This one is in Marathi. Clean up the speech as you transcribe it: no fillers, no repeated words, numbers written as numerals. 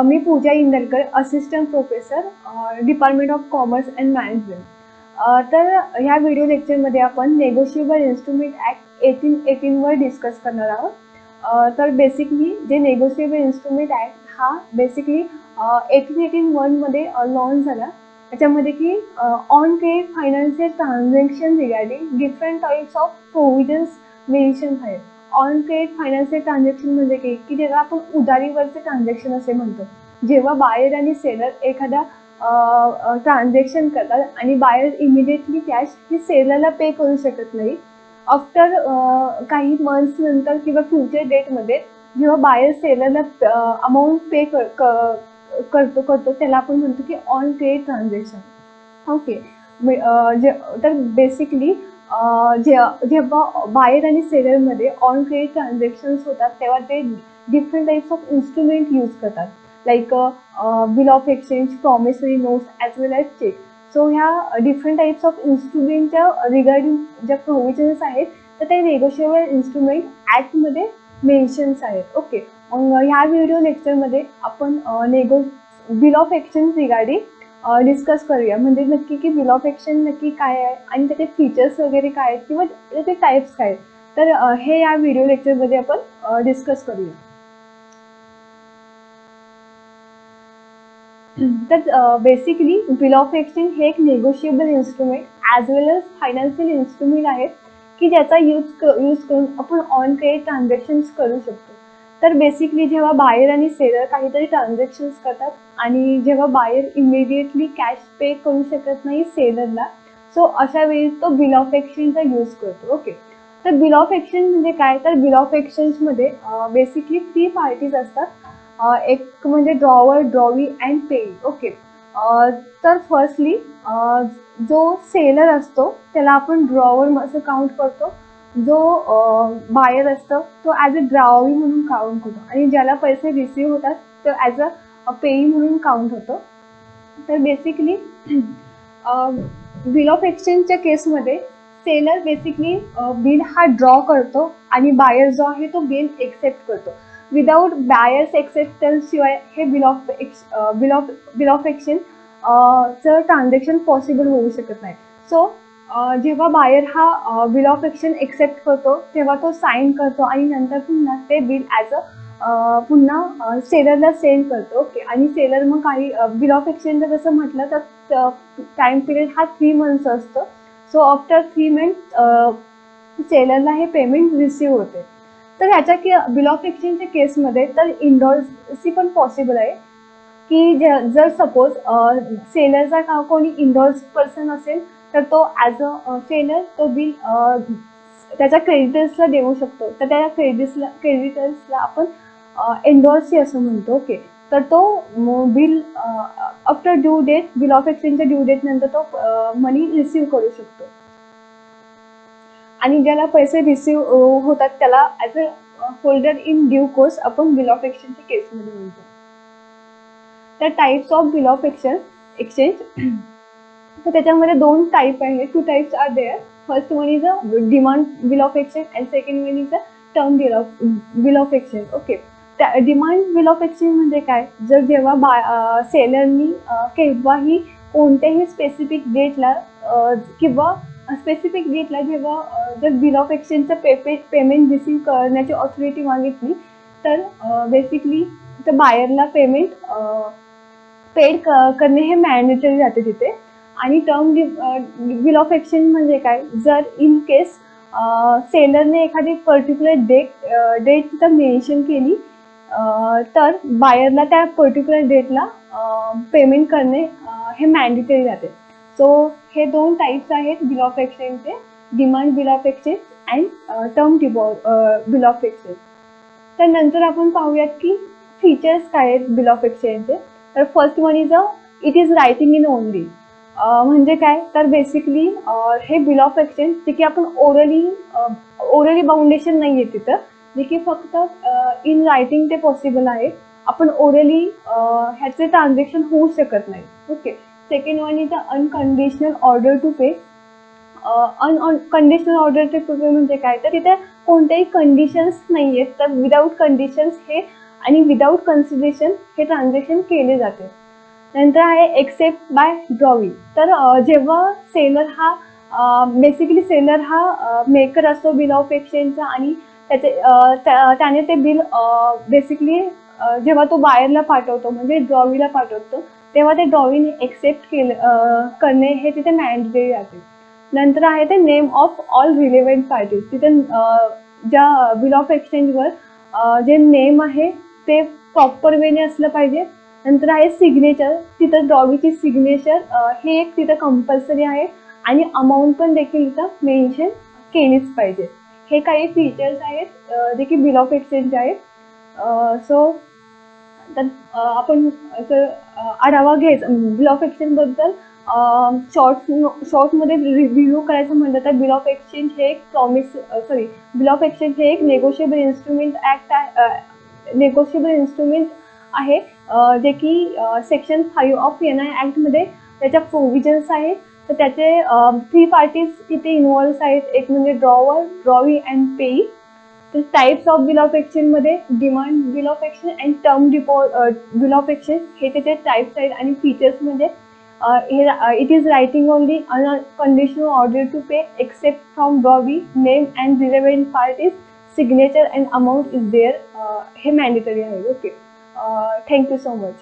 Me Pooja Indarkar, assistant professor, department of commerce and management. तर ह्या व्हिडिओ लेक्चरमध्ये आपण नेगोशिएबल इन्स्ट्रुमेंट ॲक्ट 1818 वर डिस्कस करणार आहोत. तर बेसिकली जे नेगोशिएबल इन्स्ट्रुमेंट ॲक्ट हा बेसिकली 1881मध्ये लॉन्च झाला. त्याच्यामध्ये की on credit financial transaction regarding different types of provisions mention आहेत. ऑन क्रेडिट फायनान्शियल ट्रान्झॅक्शन म्हणजे की जेव्हा आपण उधारीवरचे ट्रान्झॅक्शन असे म्हणतो, जेव्हा बायर आणि सेलर एखादा ट्रान्झॅक्शन करतात आणि बायर इमिडिएटली कॅश ही सेलरला पे करू शकत नाही. आफ्टर काही मंथ्स नंतर किंवा फ्युचर डेटमध्ये जेव्हा बायर सेलरला अमाऊंट पे करतो त्याला आपण म्हणतो की ऑन क्रेडिट ट्रान्झॅक्शन. ओके. तर बेसिकली जेव्हा बायर आणि सेलरमध्ये ऑन क्रेडिट ट्रान्झॅक्शन्स होतात तेव्हा ते different types of instrument use करतात, like bill of exchange, promissory notes as well as cheque. So ह्या डिफरंट टाइप्स ऑफ इन्स्ट्रुमेंटच्या रिगार्डिंग ज्या प्रोव्हिजन्स आहेत तर ते नेगोशिएबल इन्स्ट्रुमेंट ॲक्टमध्ये मेन्शन्स आहेत. ओके. मग ह्या व्हिडिओ लेक्चरमध्ये आपण bill of exchange regarding discuss करूया. म्हणजे नक्की की बिल ऑफ एक्सचेंज नक्की काय आहे आणि त्याचे फीचर्स वगैरे काय आहेत किंवा त्याचे टाईप्स काय आहेत, तर हे या व्हिडिओ लेक्चरमध्ये आपण डिस्कस करूया. तर बेसिकली बिल ऑफ एक्सचेंज हे एक नेगोशिएबल इन्स्ट्रुमेंट ॲज वेल एज फायनान्शियल इन्स्ट्रुमेंट आहेत की ज्याचा यूज करून आपण ऑन क्रेडिट ट्रान्झॅक्शन्स करू शकतो. तर बेसिकली जेव्हा बायर आणि सेलर काहीतरी ट्रान्झॅक्शन्स करतात आणि जेव्हा बायर इमिडिएटली कॅश पे करू शकत नाही सेलरला, सो अशा वेळी तो बिल ऑफ एक्सचेंजचा यूज करतो. ओके. तर बिल ऑफ एक्सचेंज म्हणजे काय, तर बिल ऑफ एक्सचेंजमध्ये बेसिकली 3 पार्टीज असतात. एक म्हणजे ड्रॉवर, ड्रॉवी अँड पेई. ओके. तर फर्स्टली जो सेलर असतो त्याला आपण ड्रॉवर असं काउंट करतो, जो बायर असतो तो ॲज अ ड्रॉवी म्हणून काउंट करतो आणि ज्याला पैसे रिसीव्ह होतात तो ॲज अ पेई म्हणून काउंट होतो. तर बेसिकली बिल ऑफ एक्सचेंजच्या केसमध्ये सेलर बेसिकली बिल हा ड्रॉ करतो आणि बायर जो आहे तो बिल एक्सेप्ट करतो. विदाऊट बायर्स एक्सेप्टन्स शिवाय हे बिल ऑफ एक्सचेंज चं ट्रान्झॅक्शन पॉसिबल होऊ शकत नाही. सो जेव्हा बायर हा बिल ऑफ एक्सचेंज एक्सेप्ट करतो तेव्हा तो साईन करतो आणि नंतर पुन्हा ते बिल ॲज अ पुन्हा सेलरला सेंड करतो. ओके. आणि सेलर मग काही बिल ऑफ एक्सचेंजचं जसं म्हटलं तर टाईम पिरियड हा 3 मंथ्स असतो. सो आफ्टर 3 मंथ्स सेलरला हे पेमेंट रिसीव्ह होते. तर ह्याच्या बिल ऑफ एक्सचेंजच्या केसमध्ये तर इंडॉर्सी पण पॉसिबल आहे की जर सपोज सेलरचा कोणी इंडॉर्स पर्सन असेल तर तो ॲज अ सेलर तो बिल त्याच्या क्रेडिटर्सला देऊ शकतो. तर त्या क्रेडिटर्सला आपण एन्डॉर्सी असं म्हणतो. ओके. तर तो bill after due date, bill of एक्सचेंजच्या ड्यू डेट नंतर तो मनी रिसीव्ह करू शकतो आणि ज्याला पैसे रिसीव्ह होतात त्याला as a holder in due course आपण बिल ऑफ एक्सचेंजच्या केसमध्ये म्हणतो. तर types of bill of exchange तर त्याच्यामध्ये 2 टाईप आहेत. 2 types are there. First one is a demand bill of exchange and second one is a term bill of exchange. Okay. Demand bill of exchange म्हणजे काय, जर जेव्हा सेलरनी केव्हाही कोणत्याही स्पेसिफिक डेटला किंवा स्पेसिफिक डेटला जेव्हा जर बिल ऑफ एक्सचेंजचं पेमेंट रिसीव्ह करण्याची ऑथॉरिटी मागितली तर बेसिकली तर बायरला पेमेंट पेड करणे हे मॅन्डेटरी राहते तिथे. आणि टर्म बिल ऑफ एक्सचेंज म्हणजे काय, जर इन केस सेलरने एखादी पर्टिक्युलर डेट तिथं मेन्शन केली तर बायरला त्या पर्टिक्युलर डेटला पेमेंट करणे हे मॅन्डेटरी राहते. सो हे 2 टाईप्स आहेत बिल ऑफ एक्सचेंजचे, demand bill of exchange and term bill of exchange. तर नंतर आपण पाहूयात की फीचर्स काय आहेत बिल ऑफ एक्सचेंजचे. तर first one is it is writing in only. म्हणजे काय, तर बेसिकली हे बिल ऑफ एक्सचेंज जे की आपण ओरली बाउंडेशन नाही आहे तिथं, जे की फक्त इन रायटिंग ते पॉसिबल आहे. आपण ओरली ह्याचे ट्रान्झॅक्शन होऊ शकत नाही. Okay. Second one is unconditional order to pay. Unconditional order to pay म्हणजे काय, तर तिथे कोणत्याही कंडिशन्स नाही आहेत. तर विदाऊट कंडिशन्स हे आणि विदाऊट कन्सिडरेशन हे ट्रान्झॅक्शन केले जाते. नंतर आहे एक्सेप्ट बाय ड्रॉविंग. तर जेव्हा सेलर हा बेसिकली सेलर हा मेकर असतो बिल ऑफ एक्सचेंजचा आणि त्याने ते बिल बेसिकली जेव्हा तो बायरला पाठवतो म्हणजे ड्रॉवीला पाठवतो तेव्हा ते ड्रॉविंग एक्सेप्ट करणे हे तिथे मॅन्डेटरी आहे. नंतर आहे ते name of all relevant parties. तिथे ज्या बिल ऑफ एक्सचेंजवर जे नेम आहे ते प्रॉपर वेने असलं पाहिजे. नंतर आहे सिग्नेचर. तिथं ड्रॉवीची सिग्नेचर हे एक तिथं कंपल्सरी आहे आणि अमाऊंट पण देखील इथं मेन्शन केलीच पाहिजे. हे काही फीचर्स आहेत जे की बिल ऑफ एक्सचेंज आहेत. सो तर आपण आढावा घ्यायचा बिल ऑफ एक्सचेंजबद्दल. शॉर्टमध्ये रिव्ह्यू करायचं म्हटलं तर बिल ऑफ एक्सचेंज हे एक बिल ऑफ एक्सचेंज हे एक नेगोशिएबल इन्स्ट्रुमेंट आहे जे की सेक्शन 5 ऑफ NI ॲक्टमध्ये त्याच्या प्रोव्हिजन्स आहेत. तर त्याचे 3 पार्टीज तिथे इन्व्हॉल्व्ह आहेत. एक म्हणजे ड्रॉवर, ड्रॉवी अँड पेई. तर टाइप्स ऑफ बिल ऑफ एक्सचेंजमध्ये demand bill of exchange and term bill of exchange हे त्याचे टाइप्स आहेत. आणि फीचर्स म्हणजे it is writing only on conditional order to pay except from drawee, name and relevant parties, signature and amount is there. हे मॅन्डेटरी आहे. Okay, thank you so much.